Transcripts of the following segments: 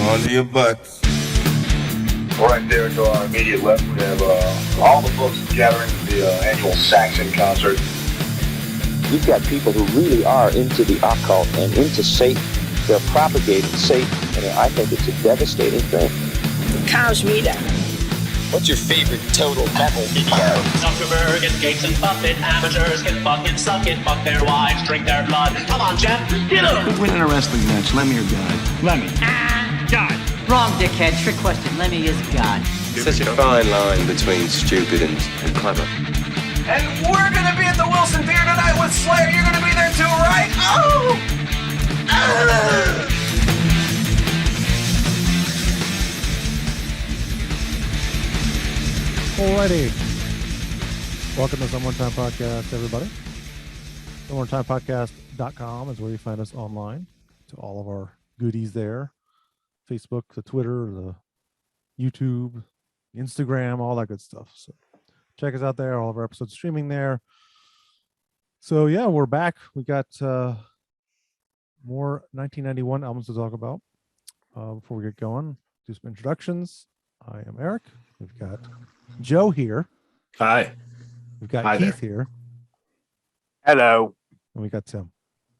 Onto your butts. Right there to our immediate left, we have all the folks gathering at the annual Saxon concert. You've got people who really are into the occult and into Satan. They're propagating Satan, and I think it's a devastating thing. Cows meat it. What's your favorite total metal video? Zuckerberg and Gates and Buffett, amateurs get fucking suck it, fuck their wives, drink their blood. Come on, Jeff, get up! Who'd win in a wrestling match, Lemmy or God? Lemmy. God. Wrong, dickhead. Trick question. Lemmy is God. Such a fine line between stupid and clever. And we're gonna be at the Wilson Theater tonight with Slayer. You're gonna be there too, right? Oh! Alrighty. Welcome to Some More Time Podcast, everybody. SomeMoreTimePodcast.com is where you find us online. To all of our goodies there. Facebook, the Twitter, the YouTube, Instagram, all that good stuff. So check us out there. All of our episodes streaming there. So yeah, we're back. We got more 1991 albums to talk about. Before we get going, do some introductions. I am Eric. We've got Joe here. Hi. We've got Hi Keith there. here. Hello. And we got Tim.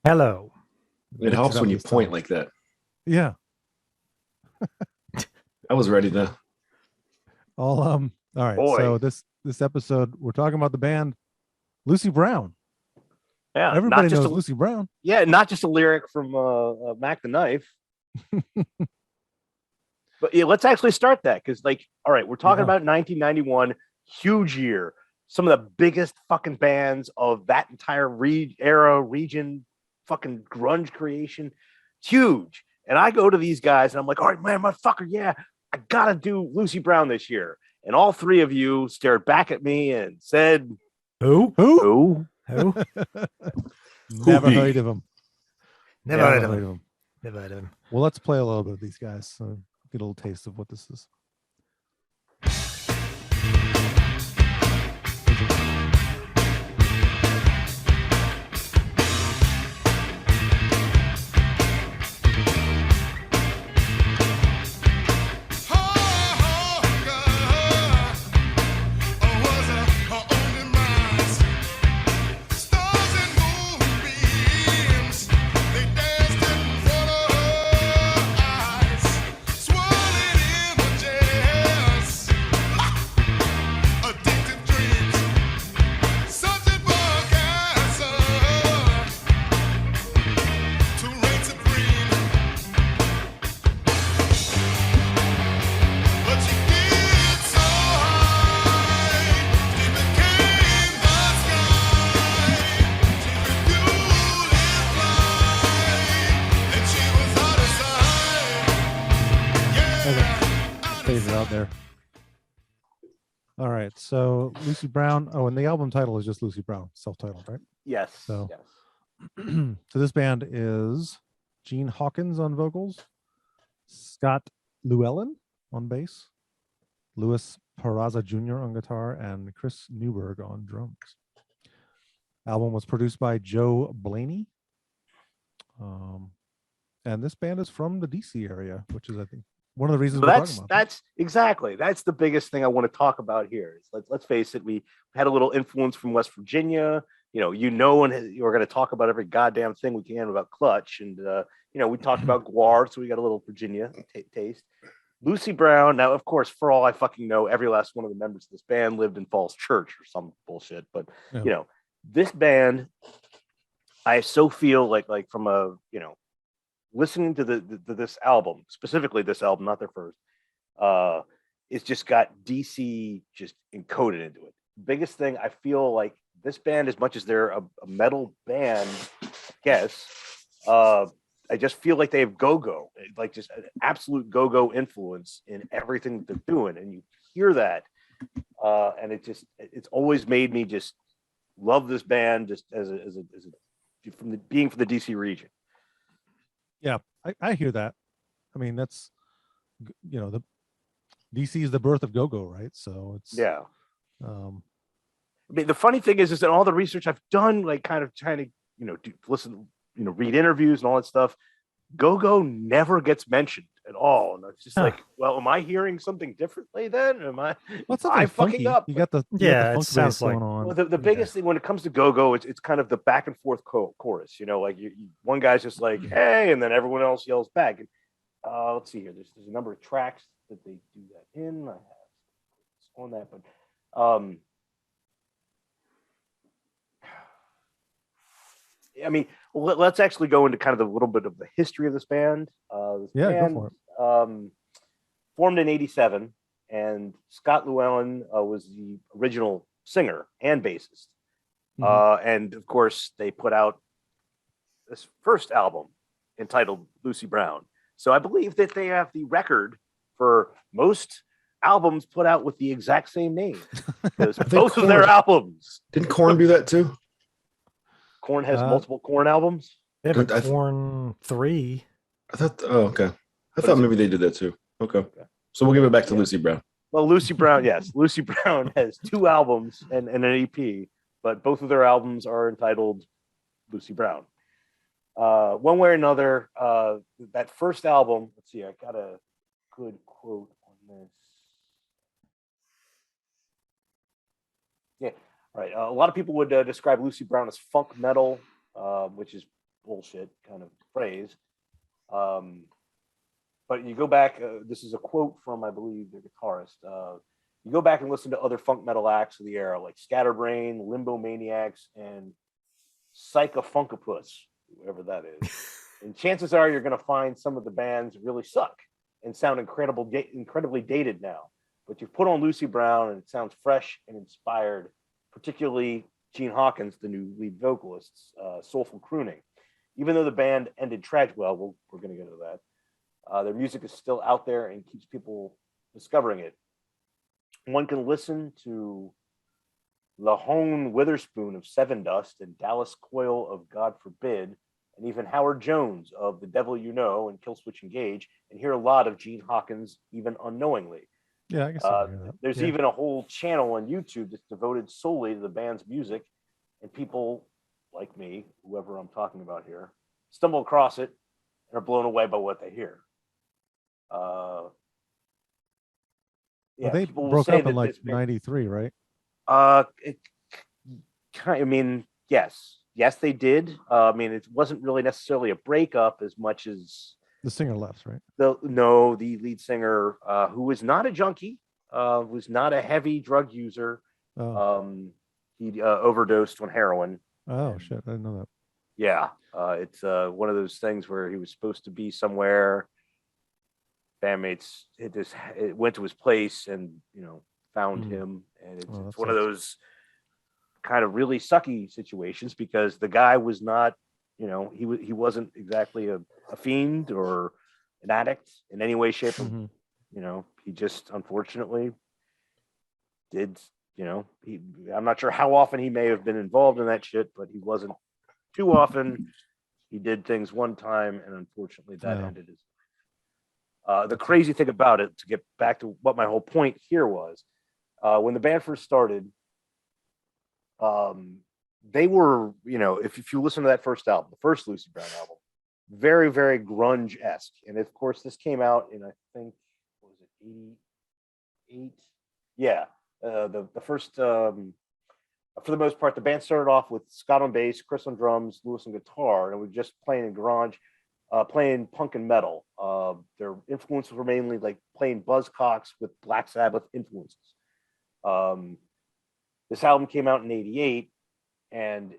Hello. It helps when you point like that. Yeah. I was ready to. All right. Boy. So this episode we're talking about the band Lucy Brown. Yeah, Everybody knows Lucy Brown. Yeah, not just a lyric from Mac the Knife. But yeah, let's actually start that because, like, all right, we're talking about 1991, huge year. Some of the biggest fucking bands of that entire region, fucking grunge creation, huge. And I go to these guys and I'm like, all right, man, motherfucker, yeah, I gotta do Lucy Brown this year. And all three of you stared back at me and said, Who? Never heard of them. Never heard of him. Never heard of him. Well, let's play a little bit of these guys. So get a little taste of what this is. Out there. All right, so Lucy Brown. Oh, and the album title is just Lucy Brown, self-titled, right? yes. So, yes. So this band is Gene Hawkins on vocals, Scott Llewellyn on bass, Louis Peraza Jr. on guitar, and Chris Newberg on drums. Album was produced by Joe Blaney. And this band is from the DC area, which is, I think, one of the reasons we're talking about. That's the biggest thing I want to talk about here. Is let's face it, we had a little influence from West Virginia. And we're going to talk about every goddamn thing we can about Clutch, and we talked about Guar, so we got a little Virginia taste. Lucy Brown. Now, of course, for all I fucking know, every last one of the members of this band lived in Falls Church or some bullshit. But this band, I so feel like from a listening to this album, specifically this album, not their first, it's just got DC just encoded into it. Biggest thing, I feel like this band, as much as they're a metal band, I guess, I just feel like they have go-go, like just an absolute go-go influence in everything that they're doing. And you hear that, and it's always made me just love this band just as from the DC region. Yeah, I hear that. I mean, that's, the DC is the birth of go-go, right? So it's I mean, the funny thing is that all the research I've done, like kind of trying to, listen, read interviews and all that stuff, go-go never gets mentioned at all. And it's just Huh. like, well, am I hearing something differently then? What's I fucking up? You got the Yeah, it funk sounds bass like- going on. Well, the biggest thing when it comes to go-go, it's kind of the back and forth chorus. Like one guy's just like, hey, and then everyone else yells back. And let's see here. There's a number of tracks that they do that in. I have on that, but I mean, let's actually go into kind of a little bit of the history of this band. This band, go for it. Formed in '87, and Scott Llewellyn was the original singer and bassist. And of course, they put out this first album entitled Lucy Brown. So I believe that they have the record for most albums put out with the exact same name, because both of their albums. Didn't Korn do that too? Korn has multiple Korn albums. Yeah, but Korn 3. I thought. Oh, okay. I thought maybe they did that too. Okay. So we'll give it back to Lucy Brown. Well, Lucy Brown, yes, Lucy Brown has 2 albums and an EP, but both of their albums are entitled Lucy Brown. One way or another, that first album. Let's see. I got a good quote on this. Yeah, right. A lot of people would describe Lucy Brown as funk metal, which is bullshit kind of phrase. But you go back, this is a quote from, I believe, the guitarist. You go back and listen to other funk metal acts of the era, like Scatterbrain, Limbo Maniacs, and Psychofunkopus, whoever that is. And chances are you're going to find some of the bands really suck and sound incredibly dated now. But you put on Lucy Brown and it sounds fresh and inspired, particularly Gene Hawkins, the new lead vocalist's soulful crooning. Even though the band ended we're going to get to that. Their music is still out there and keeps people discovering it. One can listen to Lahone Witherspoon of Seven Dust and Dallas Coyle of God Forbid, and even Howard Jones of The Devil You Know and Killswitch Engage, and hear a lot of Gene Hawkins even unknowingly. Yeah, I guess I can hear that. There's even a whole channel on YouTube that's devoted solely to the band's music, and people like me, whoever I'm talking about here, stumble across it and are blown away by what they hear. Well, they broke up in like '93, right? Yes, they did. It wasn't really necessarily a breakup as much as the singer left, right? The lead singer, who was not a junkie, was not a heavy drug user. He overdosed on heroin. Oh shit, I didn't know that. Yeah, it's one of those things where he was supposed to be somewhere. Bandmates went to his place and found him, and it's one of those kind of really sucky situations because the guy was not, he wasn't exactly a fiend or an addict in any way, shape, or he just unfortunately did. I'm not sure how often he may have been involved in that shit, but he wasn't too often. He did things one time, and unfortunately that ended his life. The crazy thing about it, to get back to what my whole point here was, when the band first started, they were, if you listen to that first album, the first Lucy Brown album, very, very grunge-esque. And of course, this came out in, I think, what was it, 88? Yeah. The first, for the most part, the band started off with Scott on bass, Chris on drums, Lewis on guitar, and we were just playing in grunge, playing punk and metal. Their influences were mainly like playing Buzzcocks with Black Sabbath influences. This album came out in '88, and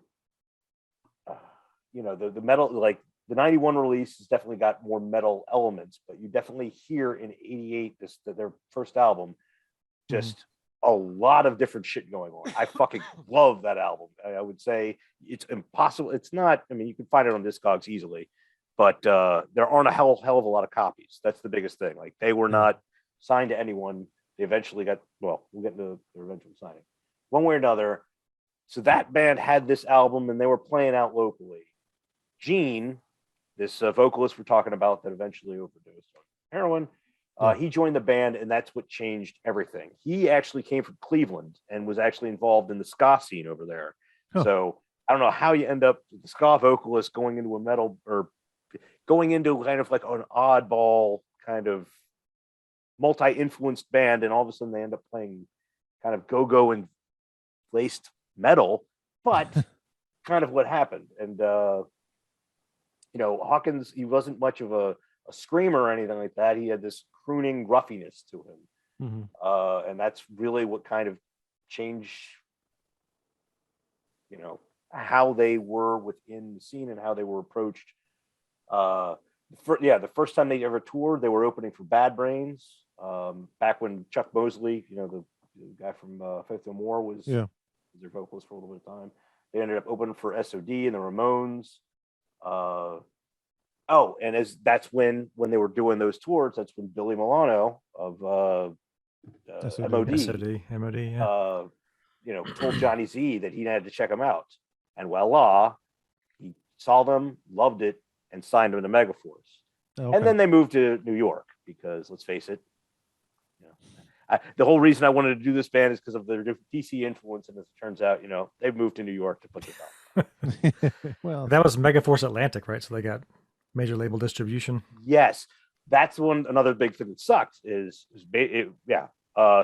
the metal, like the '91 release, has definitely got more metal elements, but you definitely hear in '88 their first album, just a lot of different shit going on. I fucking love that album. I would say it's impossible. It's not. You can find it on Discogs easily, but there aren't a hell of a lot of copies. That's the biggest thing. Like they were not signed to anyone. They eventually got. Well, we'll get into their eventual signing, one way or another. So that band had this album, and they were playing out locally. Gene, this vocalist we're talking about that eventually overdosed on heroin. He joined the band, and that's what changed everything. He actually came from Cleveland and was actually involved in the ska scene over there. Huh. So I don't know how you end up with the ska vocalist going into a metal or going into kind of like an oddball kind of multi-influenced band, and all of a sudden they end up playing kind of go-go and laced metal, but kind of what happened. And Hawkins, he wasn't much of a screamer or anything like that. He had this crooning ruffiness to him. And that's really what kind of changed, how they were within the scene and how they were approached. The first time they ever toured, they were opening for Bad Brains. Back when Chuck Mosley, the guy from Faith No More, was their vocalist for a little bit of time. They ended up opening for SOD and the Ramones. And that's when they were doing those tours, that's when Billy Milano of MOD, told Johnny Z that he had to check him out. And voila, he saw them, loved it, and signed them to Megaforce. Okay. And then they moved to New York because, let's face it, the whole reason I wanted to do this band is because of their DC influence. And as it turns out, they've moved to New York to put this out. Well, that was Megaforce Atlantic, right? So they got major label distribution. Yes, that's another big thing that sucks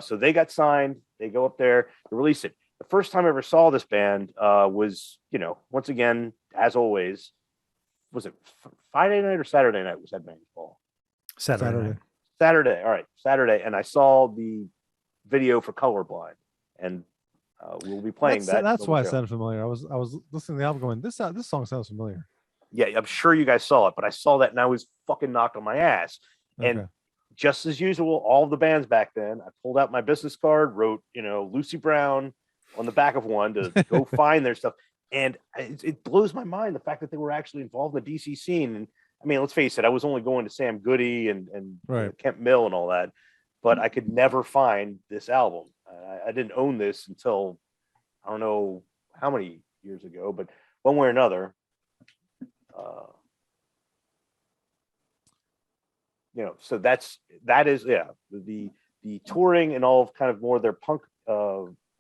so they got signed. They go up there to release it. The first time I ever saw this band was, once again, as always, was it Friday night or Saturday night? Was that Bang's Ball? Saturday. All right, Saturday, and I saw the video for Colorblind, and we'll be playing that. That's why it sounded familiar. I was listening to the album, going, this song sounds familiar. Yeah, I'm sure you guys saw it, but I saw that and I was fucking knocked on my ass. Okay. And just as usual, all the bands back then, I pulled out my business card, wrote, Lucy Brown on the back of one to go find their stuff. And it blows my mind, the fact that they were actually involved in the DC scene. And I mean, let's face it, I was only going to Sam Goody and Kemp Mill and all that, but I could never find this album. I didn't own this until, I don't know how many years ago, but one way or another, so that is the touring and all of kind of more their punk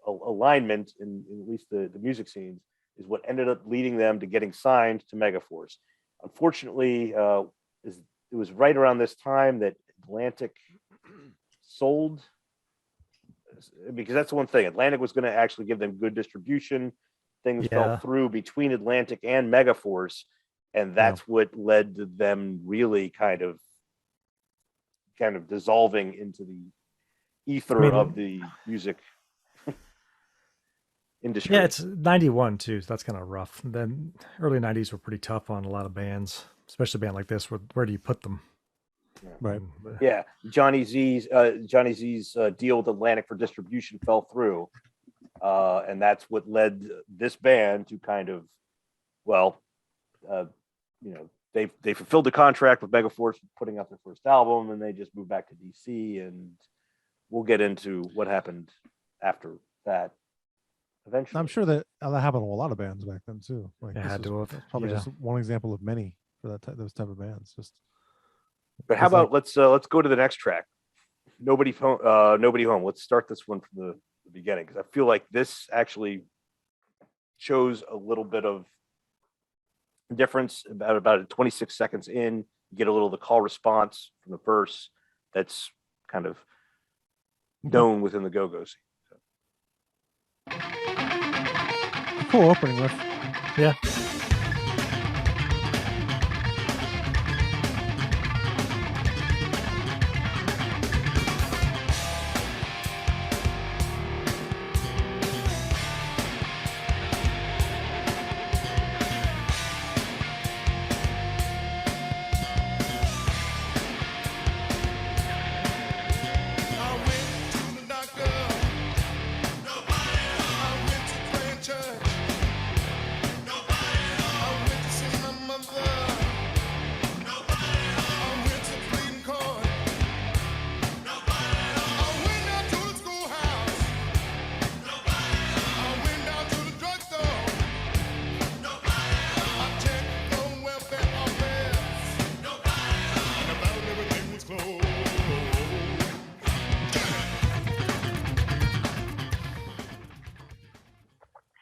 alignment in at least the music scenes is what ended up leading them to getting signed to Megaforce. Unfortunately, it was right around this time that Atlantic sold, because that's the one thing. Atlantic was going to actually give them good distribution. Things fell through between Atlantic and Megaforce, and that's what led to them really kind of dissolving into the ether of the music industry. Yeah, it's 91 too, so that's kind of rough. Then early 90s were pretty tough on a lot of bands, especially a band like this. Where do you put them? Right. Yeah, Johnny Z's deal with Atlantic for distribution fell through, and that's what led this band to kind of, they fulfilled the contract with Megaforce putting out their first album, and they just moved back to DC. And we'll get into what happened after that. Eventually, I'm sure that happened to a lot of bands back then too. It had to have. Probably just one example of many for those type of bands. But how about let's go to the next track, Nobody Home. Let's start this one from the beginning, because I feel like this actually shows a little bit of difference. About 26 seconds in, you get a little of the call response from the verse that's kind of known within the Go-Go scene. Cool opening riff. Yeah.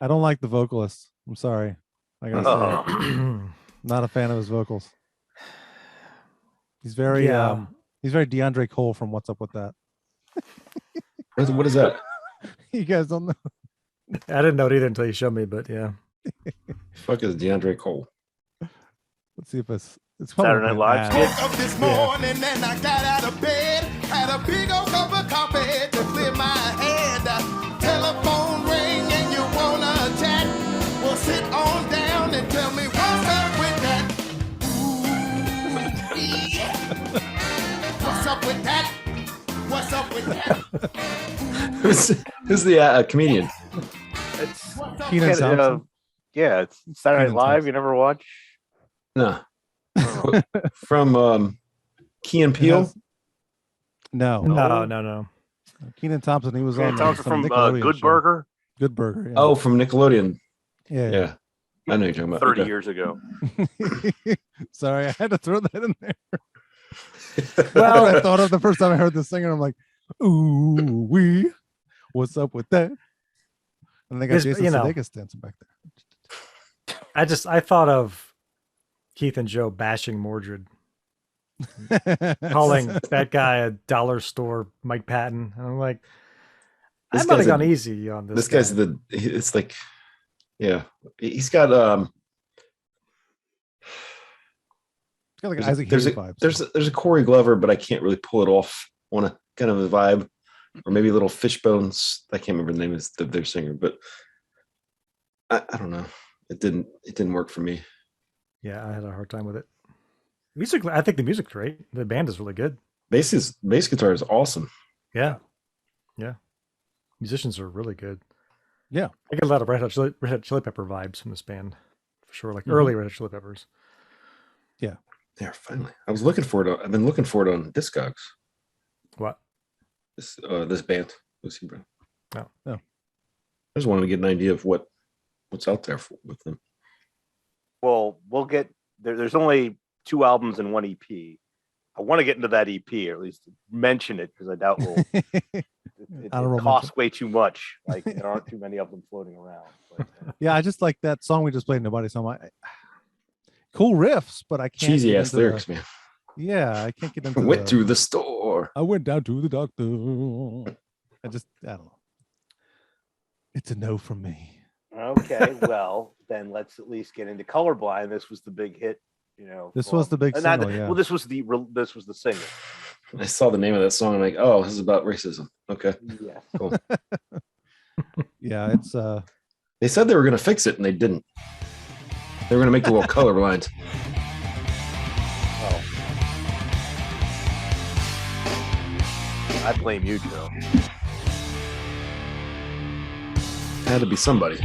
I don't like the vocalist. I'm sorry. I gotta say, not a fan of his vocals. He's very He's very DeAndre Cole from What's Up With That. What is that? You guys don't know. I didn't know it either until you showed me, but yeah. Fuck is DeAndre Cole? Let's see if it's probably Saturday Night Live an ad. skit. Woke up this morning and I got out of bed. Had a big old cup of coffee to clear my head. Telephone ring and you wanna chat? Well, sit on down and tell me what's up with that. Ooh, yeah. What's up with that? What's up with that? Who's the comedian? It's Keenan kind of, Thompson. yeah, it's Saturday Night Keenan Live. Thompson. You never watch? No. From Key and Peele. No. No. Keenan Thompson. He was Keenan on Thompson some from Nickelodeon Good show. Burger Good Burger. Yeah. Oh, from Nickelodeon. yeah. Yeah, I know you're talking about. 30 Okay. years ago. Sorry, I had to throw that in there. Well, I thought of the first time I heard the singer. I'm like, ooh, what's up with that? And they got This- Jason you know. Sudeikis dancing back there. I thought of Keith and Joe bashing Mordred, calling that guy a dollar store Mike Patton. And I'm like, I This might have guy's a- gone easy on this. This guy's guy. it's like, yeah, he's got It's got like there's, Isaac there's Hayes a vibes. there's a Corey Glover, but I can't really pull it off on a kind of a vibe, or maybe Little Fishbones. I can't remember the name of their singer, but I don't know. It didn't work for me. Yeah, I had a hard time with it. Music, I think the music's great. The band is really good. Bass guitar is awesome. Yeah. Musicians are really good. Yeah. I get a lot of Red Hot Chili Pepper vibes from this band, for sure. Like Mhm. early Red Hot Chili Peppers. Yeah, finally. I was looking for it. I've been looking for it on Discogs. What? This band, Lucy Brown. Oh. Oh. I just wanted to get an idea of what's out there with them. Well, we'll get there. There's only 2 albums and 1 EP. I want to get into that EP, or at least mention it, because I doubt we'll. It Honorable costs way too much. Like, there aren't too many of them floating around. But, Yeah, I just like that song we just played. Nobody saw my cool riffs, but I can't. Cheesy get ass into lyrics, the, man. Yeah, I can't get into. Went to the store. I went down to the doctor. I don't know. It's a no from me. okay, well, then let's at least get into Colorblind. This was the big hit, you know. This was the big not single, yeah. Well, this was the single. I saw the name of that song. I'm like, oh, this is about racism. Okay, Yes. cool. Yeah, it's They said they were going to fix it, and they didn't. They were going to make the world colorblind. Oh. I blame you, Joe. Had to be somebody.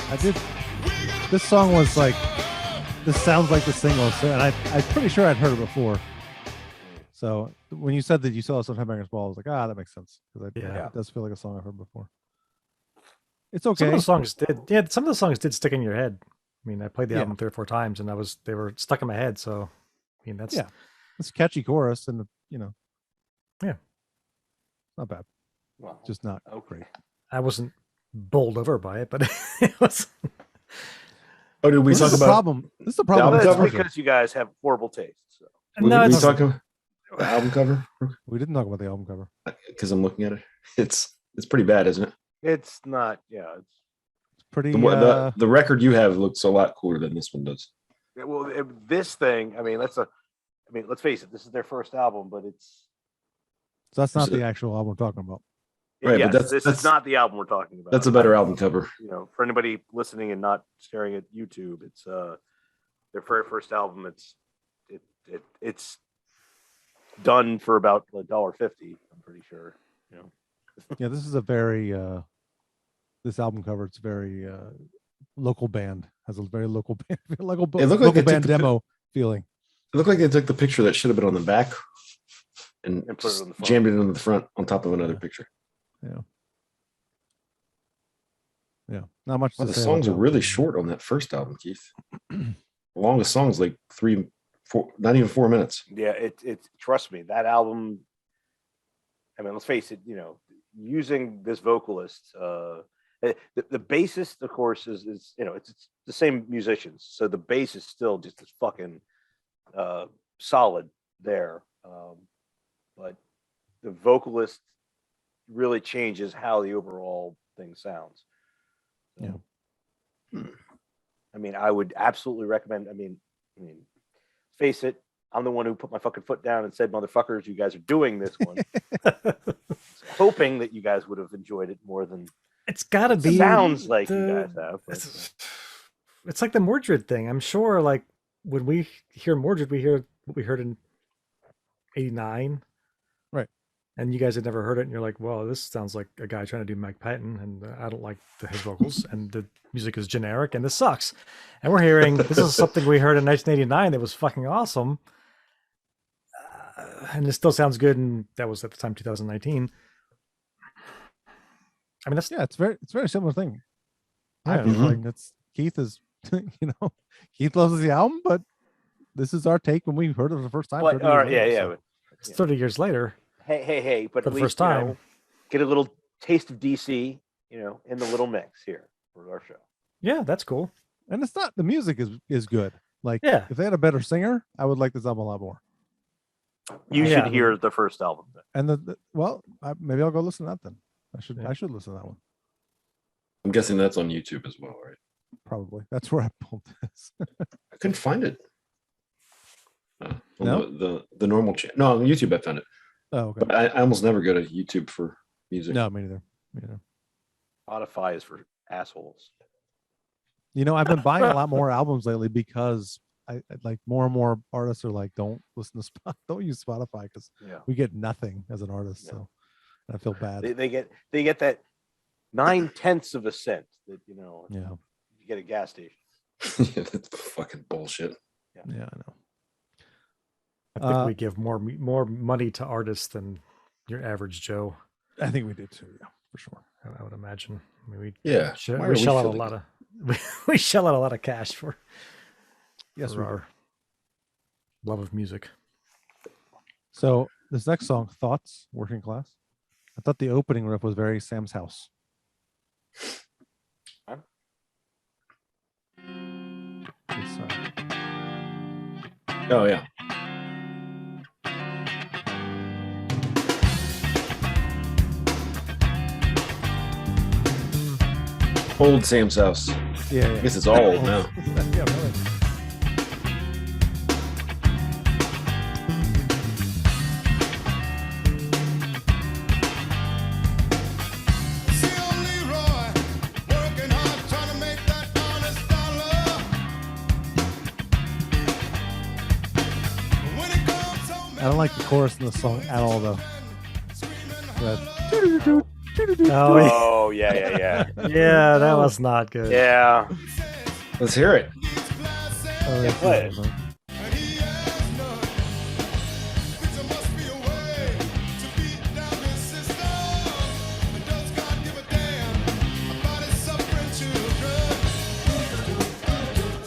I did. This song was like, this sounds like the single, so, and I'm pretty sure I'd heard it before. So when you said that you saw us on Headbangers Ball, I was like, that makes sense, because Yeah. it does feel like a song I've heard before. It's Some okay. of the songs did. Yeah, some of the songs did stick in your head. I mean, I played the Yeah. album 3 or 4 times, and they were stuck in my head. So, I mean, that's Yeah. It's a catchy chorus, and Yeah. not bad, Well, just not okay. great. I wasn't bowled over by it, but it was. Oh, did we This talk is the about problem. This is the problem. album with That's this cover? record. because you guys have horrible taste. So. No, we it's talk about the album cover? We didn't talk about the album cover. Because I'm looking at it. It's pretty bad, isn't it? It's not. Yeah. It's pretty. The record you have looks a lot cooler than this one does. Well, this thing. I mean, let's face it. This is their first album, but it's. So that's not Is it- the actual album we're talking about. Right, but Yes, this that's- is not the album we're talking about. That's a better album cover. You know, for anybody listening and not staring at YouTube, it's their very first album. It's done for about $1.50. I'm pretty sure. You know. Yeah, this is a very this album cover. It's very local band. Has a very local band, local It looked like they local band took the demo feeling. It looked like they took the picture that should have been on the back and put it just on the front. jammed it into the front on top of another picture. Yeah. Yeah. Not much. Well, to the say about songs are that really one. short on that first album, Keith. The longest song's like 3, 4, not even 4 minutes. Yeah, it's trust me, that album. I mean, let's face it. Using this vocalist, the bassist, of course, is it's the same musicians, so the bass is still just as fucking solid there, but the vocalist really changes how the overall thing sounds. So, Yeah. I mean, I would absolutely recommend. I mean, face it, I'm the one who put my fucking foot down and said, "Motherfuckers, you guys are doing this one," hoping that you guys would have enjoyed it more than It's got to it be. sounds like you guys have. But, It's like the Mordred thing. I'm sure, like when we hear Mordred, we hear what we heard in '89, right? And you guys had never heard it, and you're like, "Well, this sounds like a guy trying to do Mike Patton," and I don't like his vocals, and the music is generic, and this sucks. And we're hearing this is something we heard in 1989 that was fucking awesome, and it still sounds good. And that was at the time 2019. I mean, that's it's very similar thing. Yeah. I feel like that's Keith is, Keith loves the album, but this is our take when we heard it the first time. but 30 all years right, yeah, later, yeah. so. But, it's 30 years later. Hey, but For at the least, first time. get a little taste of DC, in the little mix here for our show. Yeah, that's cool. And it's not the music is good. Like, Yeah. if they had a better singer, I would like this album a lot more. You Yeah. should hear the first album. Then. And maybe I'll go listen to that then. I should listen to that one. I'm guessing that's on YouTube as well, right? Probably. That's where I pulled this. I couldn't find it. On No? the normal channel. No, on YouTube I found it. Oh, okay. But I almost never go to YouTube for music. No, me neither. Spotify is for assholes. I've been buying a lot more albums lately because I like more and more artists are like, don't listen to don't use Spotify because we get nothing as an artist. Yeah. So I feel bad. They get that 9/10 of a cent that Yeah. you get at gas station. Yeah, that's fucking bullshit. Yeah, I know. I think we give more money to artists than your average Joe. I think we do too. Yeah, for sure. I would imagine. I mean, Yeah. Why are we shell out a feeling lot of we shell out a lot of cash for Yes, for we do. our love of music. So this next song, Thoughts, Working Class. I thought the opening riff was very Sam's House. Huh? Oh yeah. Old Sam's house. Yeah, I guess it's all old now. Yeah, really. I don't like the chorus in the song at all, though. Oh yeah. Yeah, that was not good. Yeah. Let's hear it. Play it.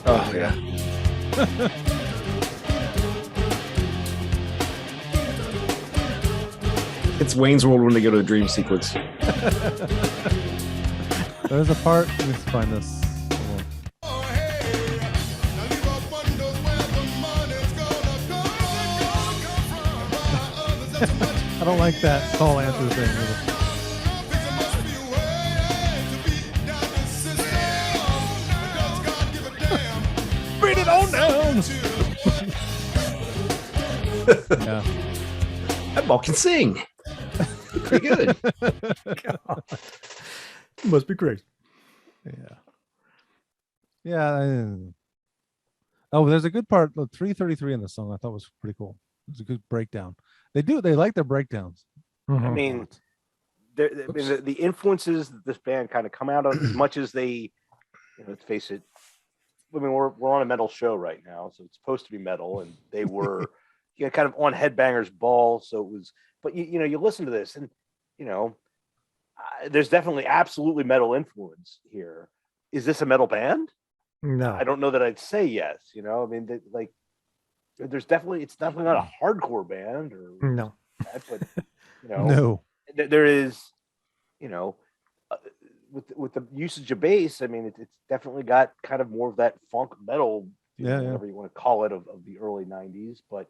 Oh yeah. It's Wayne's World when they go to a dream sequence. There's a part. Let's find this. I don't like that call answer thing either. Bring it on down. Yeah. That ball can sing. Pretty good. Must be great. Yeah. Yeah. Oh, there's a good part. 333 in the song I thought was pretty cool. It's a good breakdown. They like their breakdowns. I mean, I mean, the influences that this band kind of come out of, as much as they, let's face it. I mean, we're on a metal show right now, so it's supposed to be metal, and they were, kind of on Headbangers Ball. So it was, but you listen to this, and there's definitely absolutely metal influence here. Is this a metal band? No, I don't know that I'd say yes. I mean, it's definitely not a hardcore band or no, that, but No. there is, with the usage of bass. I mean, it's definitely got kind of more of that funk metal, whatever you want to call it, of the early '90s. But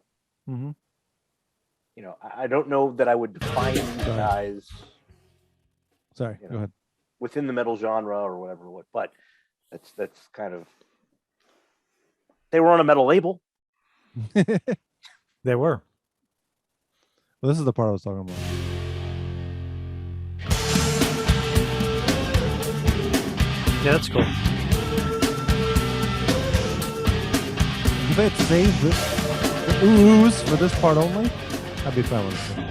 I don't know that I would define these guys. Sorry, go ahead. Within the metal genre or whatever, but that's kind of, they were on a metal label. They were. Well, this is the part I was talking about. Yeah, that's cool. If they had saved the ooze for this part only, I'd be fine with it.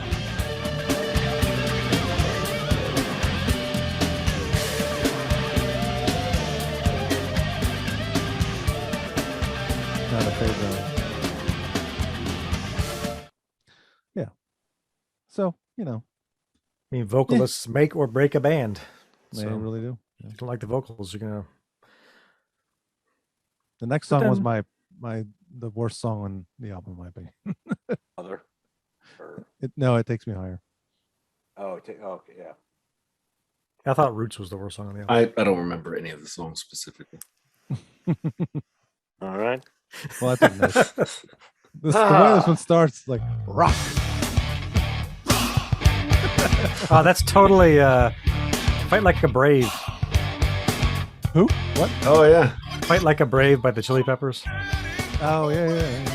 Not a favorite. Yeah. So, I mean, vocalists make or break a band. They So, really do. if you don't like the vocals, you're gonna. The next song was the worst song on the album, in my opinion. Other. It takes me higher. Okay, yeah. I thought Roots was the worst song on the album. I don't remember any of the songs specifically. All right. Well, that's nice. The way this one starts, like rock. Oh, that's totally Fight Like a Brave. Who? What? Oh yeah. Fight Like a Brave by the Chili Peppers. Oh yeah.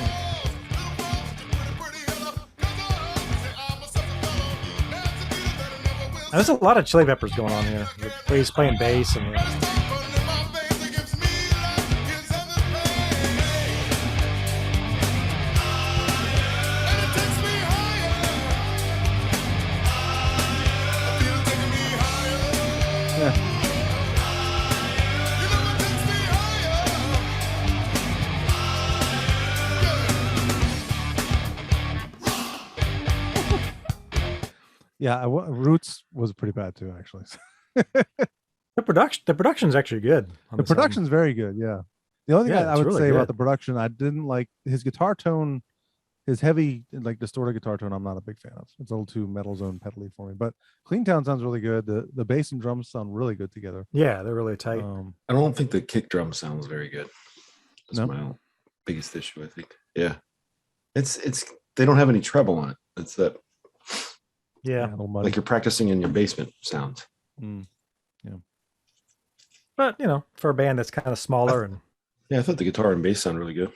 And there's a lot of Chili Peppers going on here. Where he's playing bass and. Yeah, Roots was pretty bad too, actually. The production's actually good. The production's very good. Yeah. The only thing I would really say about good. the production, I didn't like his guitar tone, his heavy, like distorted guitar tone. I'm not a big fan of. It's a little too metal zone pedally for me. But Clean Town sounds really good. The bass and drums sound really good together. Yeah, they're really tight. I don't think the kick drum sounds very good. That's No? my biggest issue, I think. Yeah. It's they don't have any treble on it. It's that Yeah. a little muddy. like you're practicing in your basement sound. Yeah. But for a band that's kind of smaller and Yeah, I thought the guitar and bass sound really good.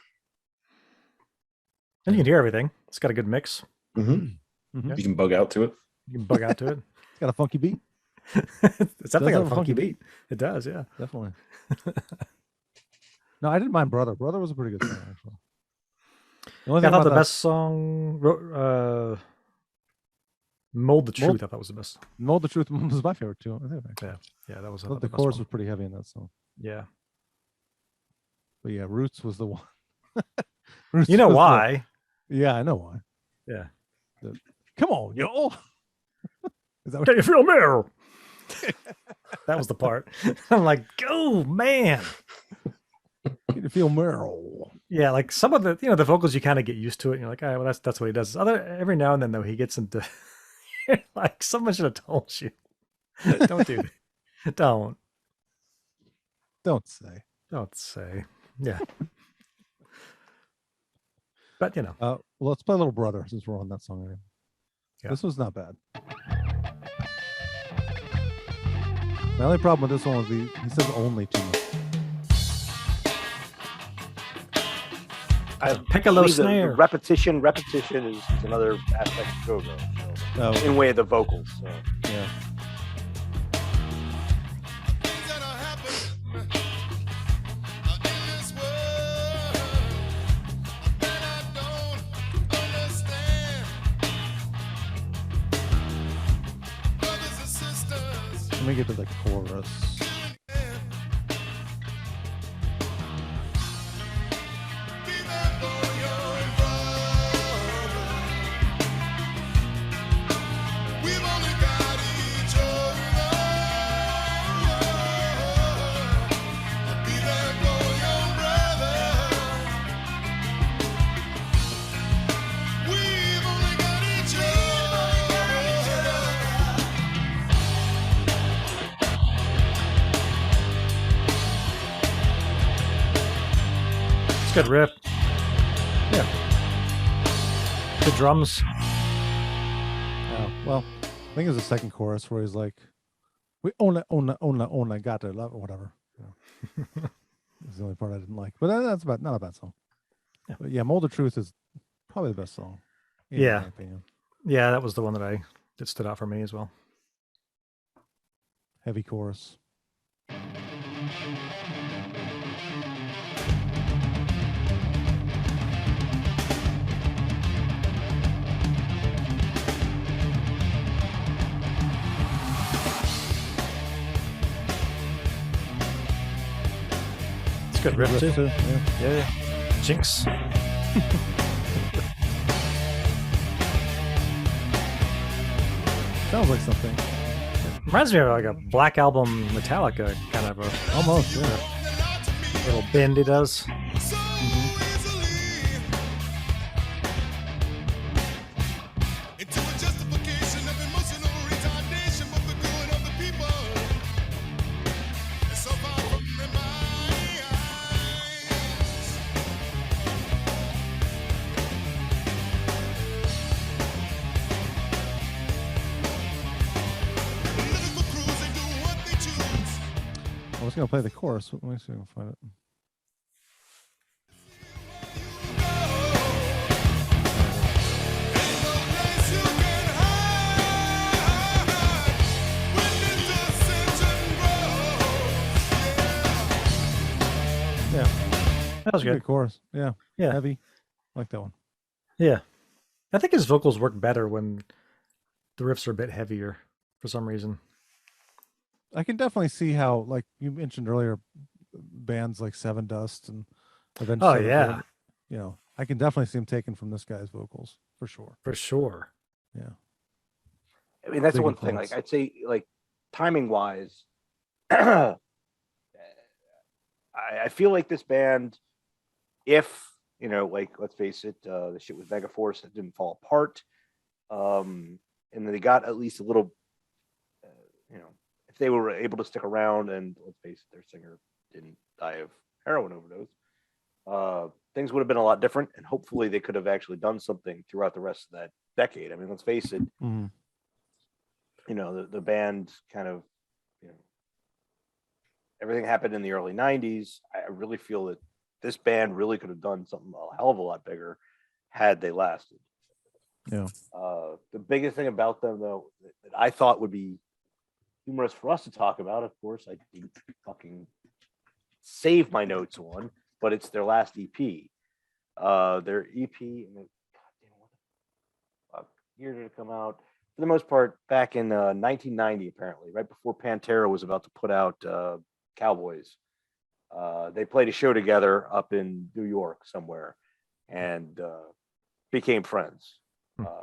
you can hear everything. It's got a good mix. Mm-hmm. You can bug out to it. You can bug out to it. It's got a funky beat. It's definitely got have a funky beat. It does, yeah. Definitely. No, I didn't mind Brother. Brother was a pretty good song, actually. The only I thing thought the about that- best song, Mold the Truth, I thought was the best. Mold the Truth was my favorite too. I think. Yeah, that was I thought the the best chorus one. was pretty heavy in that song. Yeah. But yeah, Roots was the one. You know why? Yeah, I know why. Yeah. Come on, yo. Is that Can you feel me? That was the part. I'm like, go, man. Can you feel Merle? Yeah, like some of the the vocals you kind of get used to it and you're like, all right, well that's what he does. Every now and then though he gets into like someone should have told you. Don't do that. Don't say. Don't say. Yeah. But Well, let's play Little Brother since we're on that song anyway. Yeah. This was not bad. My only problem with this one was he says only too much. I Piccolo believe the snare. repetition is another aspect of go-go. So, Oh. in way of the vocals. So. Yeah. Let me get to the chorus. Good riff. Yeah. Good drums. Oh, well, I think it's the second chorus where he's like, "We own it, got to love it," whatever. You know. It's the only part I didn't like, but that's not a bad song. Yeah. But yeah, Mold of Truth is probably the best song. In Yeah. my opinion. Yeah, that was the one that stood out for me as well. Heavy chorus. It's good riff too. Yeah. Yeah. Jinx. Sounds like something. Reminds me of like a Black Album Metallica kind of a Almost, yeah. little bend he does. I was gonna play the chorus. Let me see if I can find it. Yeah, That was good. chorus. Yeah, Yeah. heavy. Like that one. Yeah. I think his vocals work better when the riffs are a bit heavier for some reason. I can definitely see how, like you mentioned earlier, bands like Seven Dust and Avenged Oh, Sevenfold, yeah. you know, I can definitely see him taken from this guy's vocals for sure. For sure. Yeah. I mean, that's the Big one thing. Like, influence. I'd say, like, timing wise, I feel like this band, if you know, like, let's face it, the shit with Megaforce that didn't fall apart, and then they got at least a little, you know, if they were able to stick around, and let's face it, their singer didn't die of heroin overdose, things would have been a lot different, and hopefully they could have actually done something throughout the rest of that decade. I mean, let's face it, Mhm. you know, the band kind of, you know, everything happened in the early 90s. I really feel that this band really could have done something a hell of a lot bigger had they lasted. Yeah. The biggest thing about them, though, that I thought would be humorous for us to talk about, of course, I didn't fucking save my notes on, but it's their last EP. Their EP, and goddamn, what the fuck year did it come out? For the most part, back in 1990, apparently, right before Pantera was about to put out Cowboys. They played a show together up in New York somewhere, and became friends.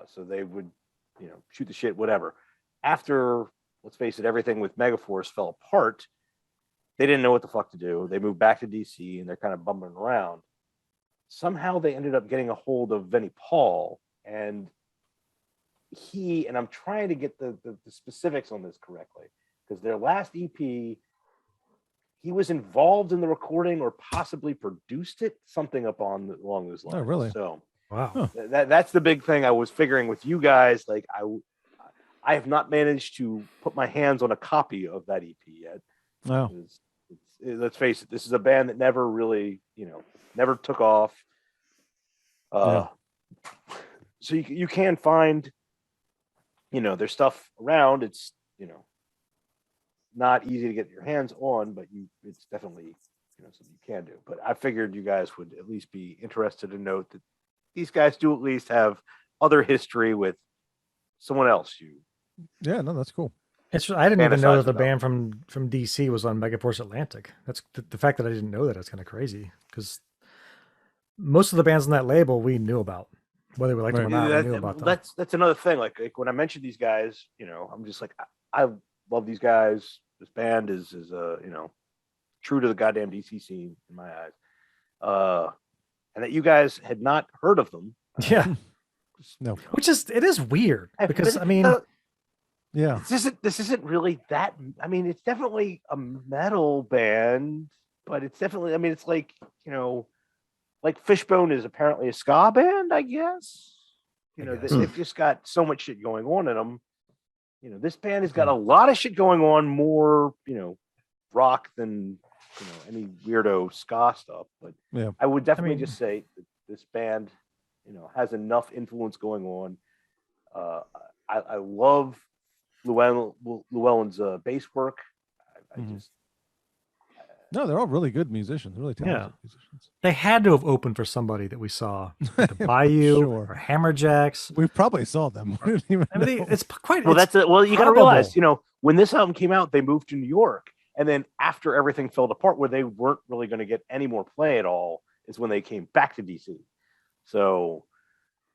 So they would, you know, shoot the shit, whatever. After, let's face it, everything with Megaforce fell apart, they didn't know what the fuck to do. They moved back to DC, and they're kind of bumming around. Somehow they ended up getting a hold of Vinnie Paul, and and I'm trying to get the specifics on this correctly, because their last EP, he was involved in the recording or possibly produced it, something along those lines. Oh, really? So Wow. that's the big thing I was figuring with you guys. Like, I have not managed to put my hands on a copy of that EP yet. Oh. Let's face it, this is a band that never really, you know, never took off. Yeah. So you can find, you know, their stuff around. It's, you know, not easy to get your hands on, but it's definitely, you know, something you can do. But I figured you guys would at least be interested to note that these guys do at least have other history with someone else. Yeah, no, that's cool. I didn't even know that fantasize the about. band from DC was on Megaforce Atlantic. That's the fact that I didn't know that is kind of crazy because most of the bands on that label we knew about, whether we liked them or not. We knew about them. That's another thing. Like when I mentioned these guys, I'm just like, I love these guys. This band is true to the goddamn DC scene in my eyes. And that you guys had not heard of them. Yeah. No. It is weird because I mean, yeah, this isn't really that. I mean, it's definitely a metal band, but it's definitely. I mean, it's like like Fishbone is apparently a ska band, I guess. They've just got so much shit going on in them. This band has got a lot of shit going on, more rock than any weirdo ska stuff. But yeah, I would definitely just say that this band, has enough influence going on. I love Llewellyn's bass work. I just no, they're all really good musicians, really talented musicians. They had to have opened for somebody that we saw, like the Bayou or Hammerjacks. We probably saw them. We didn't even know. It's quite well. it's You got to probable. realize, when this album came out, they moved to New York, and then after everything fell apart, where they weren't really going to get any more play at all, is when they came back to DC. So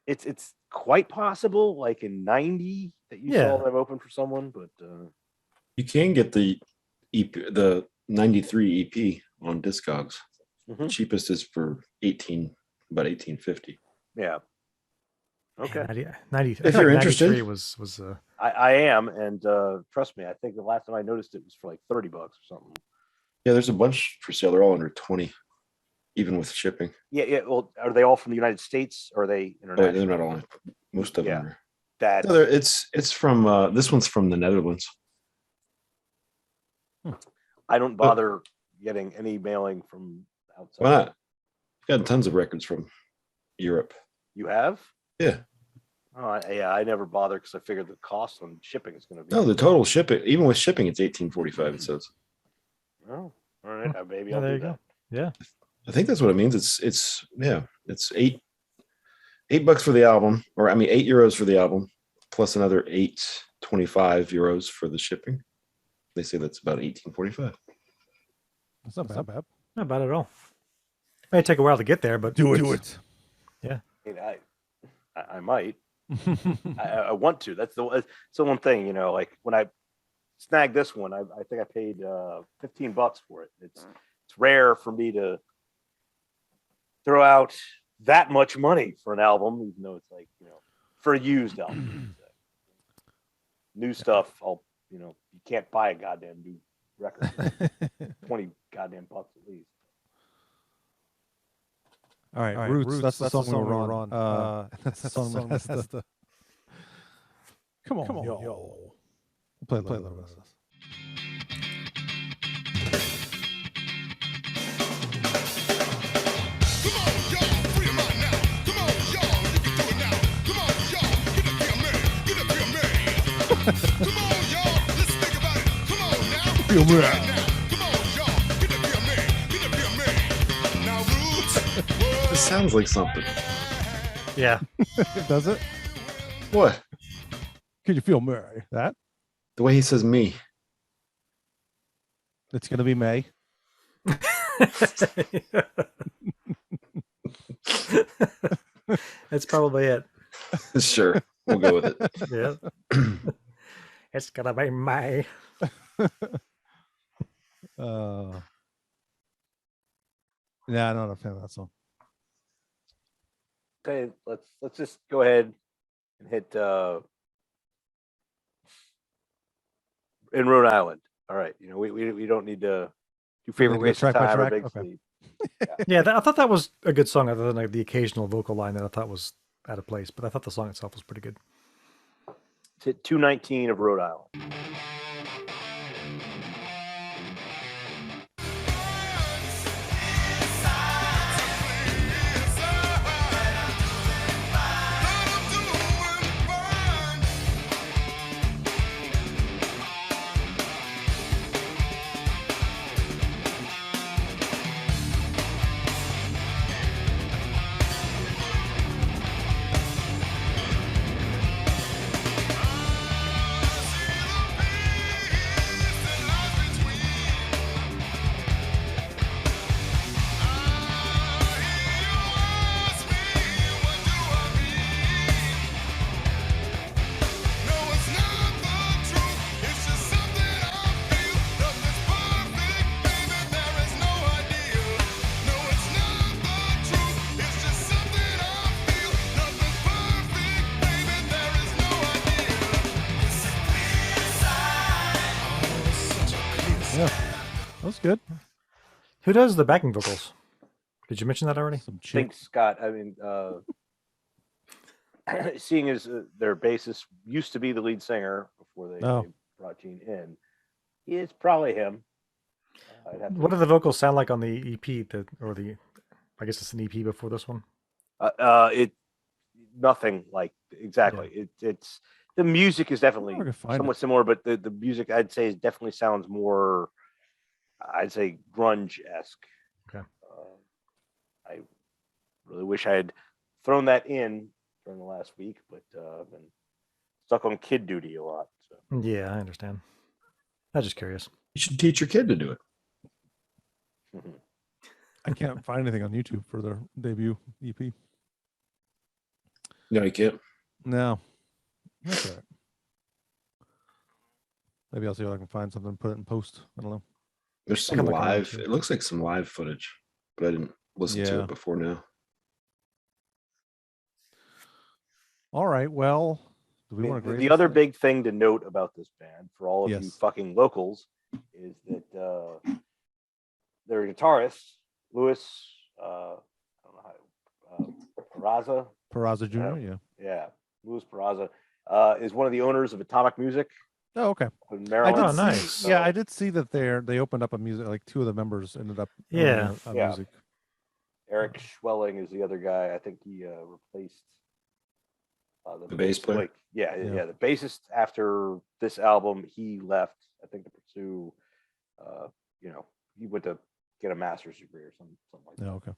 it's quite possible, like in '90, that you saw them open for someone, but you can get the EP, the '93 EP on Discogs. Mm-hmm. The cheapest is for about $18.50. Yeah. Okay. 90. If you're interested, was I am, and trust me, I think the last time I noticed it was for like $30 or something. Yeah, there's a bunch for sale. They're all under 20, even with shipping. Yeah. Well, are they all from the United States, or are they international? They're not all. Most of them are. No, it's from this one's from the Netherlands. I don't bother getting any mailing from outside. Why not? I've gotten tons of records from Europe. You have? Yeah. Oh, I never bother because I figured the cost on shipping is going to be. No, the total shipping, even with shipping, it's $18.45. It says. Oh, all right. Maybe I'll there do you that. go. Yeah. I think that's what it means. It's $8 for the album, or I mean €8 for the album, plus another €8.25 for the shipping. They say that's about $18.45. That's not bad. Not bad at all. May take a while to get there, but Do it. Yeah. I might. I want to. That's the one thing, like when I snagged this one, I think I paid $15 for it. It's rare for me to throw out that much money for an album, even though it's like, for a used album. New stuff, you can't buy a goddamn new record. 20 goddamn bucks at least. All right, Roots. That's the song we were on. That's the song that has the. Come on, yo. We'll play a little bit of this. Feel me. This sounds like something. Yeah. Does it? What? Could you feel Murray? That? The way he says me. It's going to be May. That's probably it. Sure. We'll go with it. Yeah. It's going to be May. Yeah, I'm not a fan of that song. Okay, let's just go ahead and hit in Rhode Island. All right, we don't need to do favorite waste of track by time or track? big Okay. sleep. Yeah, I thought that was a good song, other than like the occasional vocal line that I thought was out of place. But I thought the song itself was pretty good. Let's hit 219 of Rhode Island. That was good. Who does the backing vocals? Did you mention that already? Some I chick. think Scott. I mean, seeing as their bassist used to be the lead singer before they brought Gene in, it's probably him. What do the vocals sound like on the EP? I guess it's an EP before this one. It nothing like exactly. It's the music is definitely somewhat similar, but the music I'd say definitely sounds more. I'd say grunge-esque. Okay. I really wish I had thrown that in during the last week, but I've been stuck on kid duty a lot. So. Yeah, I understand. I'm just curious. You should teach your kid to do it. I can't find anything on YouTube for their debut EP. No, you can't. No. That's all right. Maybe I'll see if I can find something and put it in post. I don't know. There's some live. It looks like some live footage, but I didn't listen to it before now. All right. Well, do we want to grade the other big thing to note about this band for all of you fucking locals is that their guitarist, Louis, I don't know how, Peraza Jr., yeah, Louis Peraza, is one of the owners of Atomic Music. Oh, okay. In Maryland. Nice. Yeah, I did see that they opened up a music, like two of the members ended up music. Eric Schwelling is the other guy. I think he replaced the bass player. Yeah, the bassist after this album, he left, I think, to pursue, he went to get a master's degree or something like that. Oh, okay.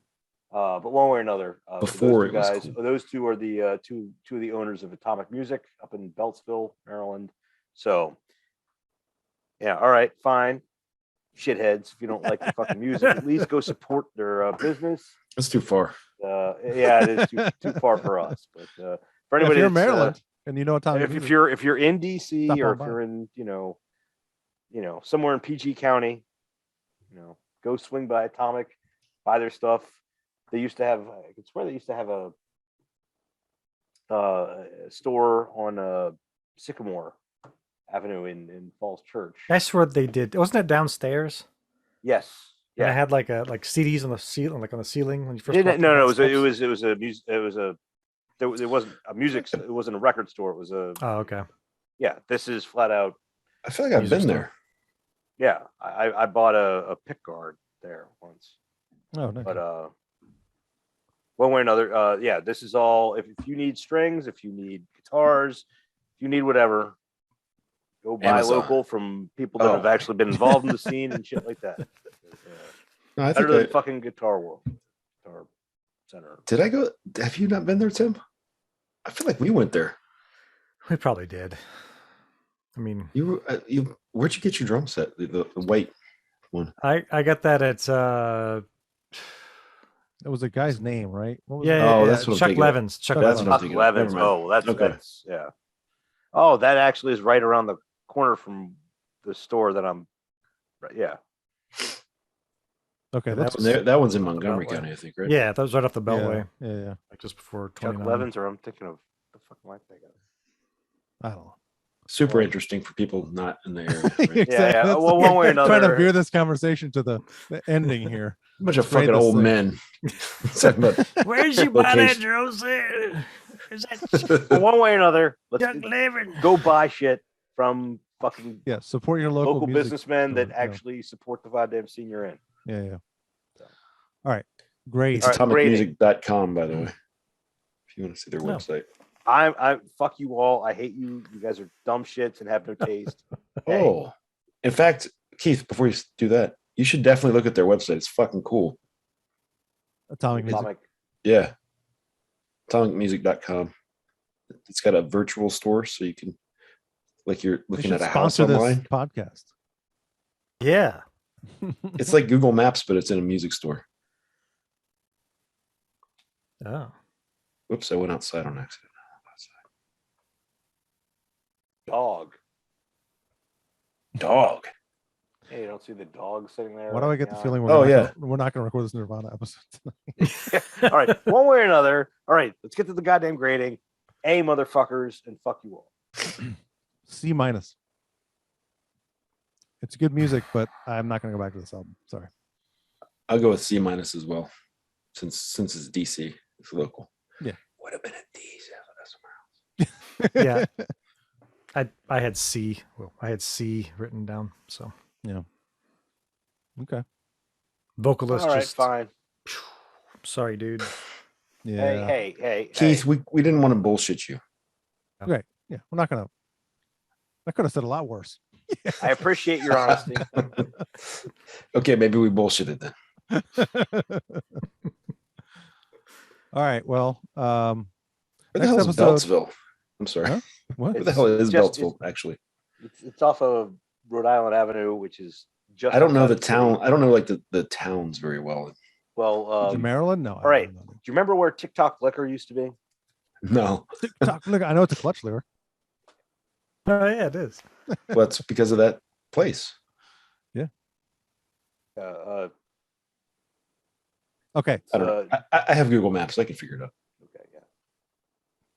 But one way or another, before those two guys, those two are the two of the owners of Atomic Music up in Beltsville, Maryland. So, yeah, all right, fine, shitheads. If you don't like the fucking music, at least go support their business. That's too far. Yeah, it is too far for us. But for anybody, if you're in Maryland and you know Atomic if Music, if you're in DC or if you're in somewhere in PG County, go swing by Atomic, buy their stuff. They used to have, I could swear they used to have a store on Sycamore Avenue in Falls Church. That's what they did. Wasn't it downstairs? Yes. Yeah. And Yeah. I had like CDs on the ceiling, like on the ceiling when you first. No, it wasn't a music. It wasn't a record store. It was a. Oh, okay. Yeah, this is flat out. I feel like I've been there. Yeah, I bought a pick guard there once. Oh, nice. But one way or another, yeah, this is all. If you need strings, if you need guitars, if you need whatever, go buy Amazon. local from people that have actually been involved in the scene and shit like that. No, I Better think than fucking Guitar World, Guitar Center. Did I go? Have you not been there, Tim? I feel like we went there. We probably did. I mean, where'd you get your drum set? The white one. I got that at it was a guy's name, right? What was that's what I'm Chuck thinking. Levins. Chuck Levins. Oh, that's yeah. Oh, that actually is right around the corner from the store that I'm. Yeah. Okay, that one's in Montgomery County, I think, right? Yeah, that was right off the Beltway. Yeah. Like just before Chuck 29. Levins, or I'm thinking of the fuck am I thinking of? I don't know. Super interesting for people not in the area. Right? Yeah. Well, one way or another. Trying to veer this conversation to the ending here. A bunch of fucking old men. Where's you buy that drum set? Is that Well, one way or another, Chuck let's Levin? go buy shit from fucking support your local music businessmen that store, actually support the goddamn scene you're in. Yeah. All right, great. It's atomicmusic.com, by the way, if you want to see their website. I fuck you all. I hate you. You guys are dumb shits and have no taste. Oh, in fact, Keith, before you do that, you should definitely look at their website. It's fucking cool. Atomic Music. Yeah. Atomicmusic.com. It's got a virtual store, so you can, like, you're looking at a house online. Podcast. Yeah. It's like Google Maps, but it's in a music store. Oh. Whoops, I went outside on accident. Dog. Hey, you don't see the dog sitting there? Why do I get the feeling we're not going to record this Nirvana episode tonight? All right, one way or another. All right, let's get to the goddamn grading. A, motherfuckers, and fuck you all. C-. It's good music, but I'm not going to go back to this album. Sorry. I'll go with C- as well, since it's DC, it's local. Yeah. Would have been a D somewhere else. Yeah. I had C. Well, I had C written down. So Yeah. Okay. vocalist. All right, just fine. sorry, dude. Yeah. Hey, Keith, hey. we didn't want to bullshit you. Okay. Yeah. We're not going to. I could have said a lot worse. I appreciate your honesty. Okay, maybe we bullshitted then. All right. Well, Where the next hell is episode- Beltsville? I'm sorry. Huh? What? Where the hell is just- Beltsville, actually? It's off of Rhode Island Avenue, which is just. I don't know outside the of town. city. I don't know like the towns very well. Well, Maryland? No. all right. Do you remember where TikTok Liquor used to be? No. TikTok. Look, I know it's a clutch lure. Oh yeah, it is. Well, it's because of that place. Okay. I don't know. I have Google Maps. I can figure it out. Okay, yeah.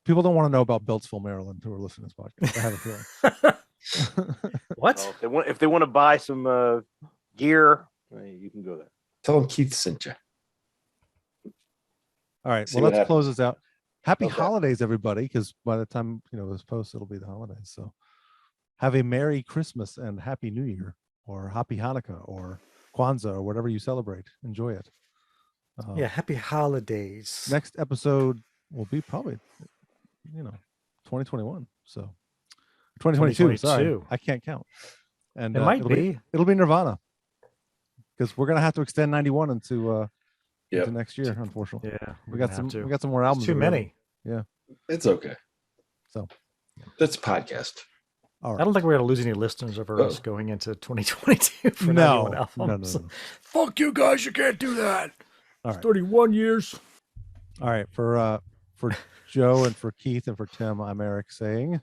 People don't want to know about Beltsville, Maryland, who are listening to this podcast. I have a feeling. What? Well, if they want to buy some gear, you can go there. Tell them Keith sent you. All right. See Well, what let's happens. close this out. Happy Okay. holidays, everybody, because by the time this post, it'll be the holidays. So have a Merry Christmas and Happy New Year, or Happy Hanukkah, or Kwanzaa, or whatever you celebrate. Enjoy it. Yeah. Happy holidays. Next episode will be probably 2021. So 2022. Sorry, 2022. I can't count. And It might it'll be Nirvana, because we're gonna have to extend 91 into Yep. next year. Unfortunately, Yeah. we got some more albums. Too that we haven't- many. Yeah. It's okay. So That's a podcast. all I right. don't think we're going to lose any listeners over us going into 2022 for No, 91 albums. no. Fuck you guys, you can't do that. All It's right. 31 years. All right. For Joe and for Keith and for Tim, I'm Eric saying.